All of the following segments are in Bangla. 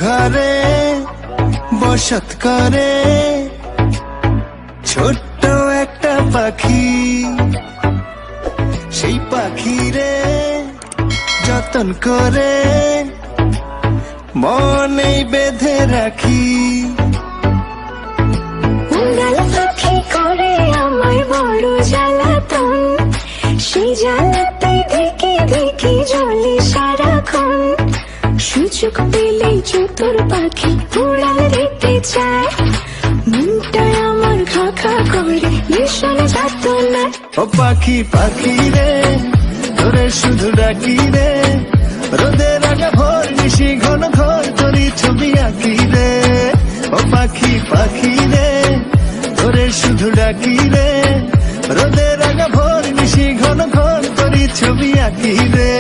ঘরে বসত করে ছোট্ট একটা পাখি, সেই পাখিরে যতন করে মনে বেঁধে রাখি। উড়াল পাখি করে আমায় বড় জ্বালাতন, সেই জ্বালাতে দেখে দেখে জ্বলে সারাক্ষণ। সুযোগ পেলেই চতুর পাখি উড়াল দিতে চায়, মনটা আমার খা খা করে ভীষণ যাতনা। ও পাখি পাখি রে তোরে শুধু ডাকি রে, রোদের আগে ভোর নিশি ঘন ঘর তোরই ছবি আঁকি রে। ও পাখি পাখি রে তোরে শুধু ডাকি রে, রোদের আগে ভোর নিশি ঘন ঘর তোরই ছবি আঁকি রে।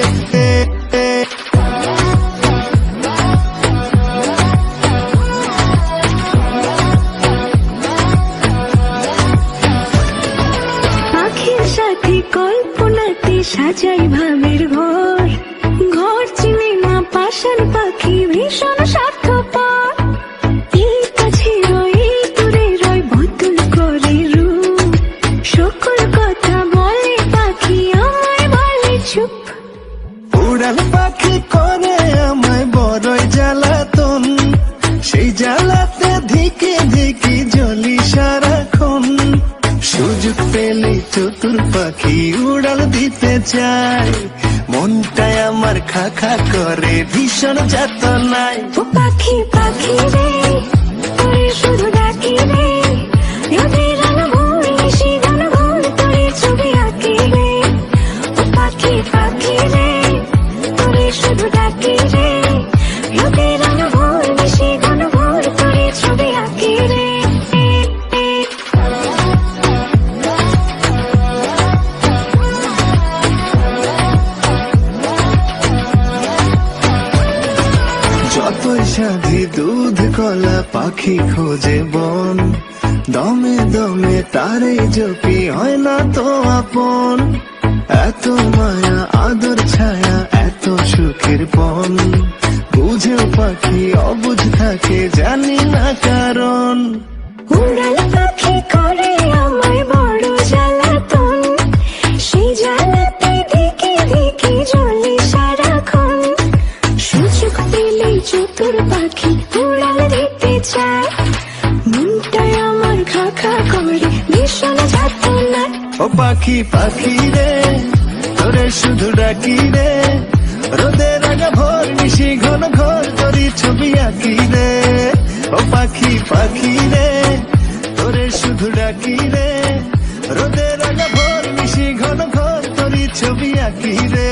পাখির সাথে কল্পনাতে সাজাই ভাবের ঘর, ঘর চিনে না পাশার পাখি ভীষণ স্বার্থপর। এই কাছে রয় এই দূরে রয় বদল করে রূপ, সকল কথা বলে পাখি আমায় বলে চুপ। উড়াল পাখি করে আমায় বড়ই জ্বালাতন, সেই জ্বালাতে ধিকে ধিকে জ্বলি সারাক্ষণ। সুযোগ পেলে চতুর পাখি উড়াল দিতে চায়, মনটায় আমার খা খা করে ভীষণ যাতনায়। ও পাখি পাখি রে তোরে শুধু ডাকি রে, রোদের আলো ভোর নিশি ঘন ঘোর তোরে ছবি আঁকি রে। ও পাখি পাখি রে তোরে শুধু ডাকি রে, রোদের আলো ভোর নিশি ঘন ঘোর তোরে ছবি আঁকি রে। যতই সাধি দুধ কলা পাখি খোঁজে বন, দমে দমে তারে জপি হয় না তো আপন। এত মায়া আদর ছায়া এত সুখের পন, বুঝেও পাখি অবুঝ থাকে জানি না কারণ। উড়াল পাখি করে আমায় বড় জ্বালাতন, সেই জ্বালাতে দেখে দেখে জ্বলে সারাক্ষণ। সুযোগ পেলেই চতুর পাখি উড়াল দিতে চায়, মনটায় আমার খা খা করে ভীষণ যাতনা। ও পাখি পাখি রে তোরে শুধু ডাকি রে, রোদের আগে ভোর নিশি ঘন ঘর তোরই ছবি আঁকি রে। ও পাখি পাখি রে তোরে শুধু ডাকি রে, রোদের আগে ভোর নিশি ঘন ঘর তোরই ছবি আঁকি রে।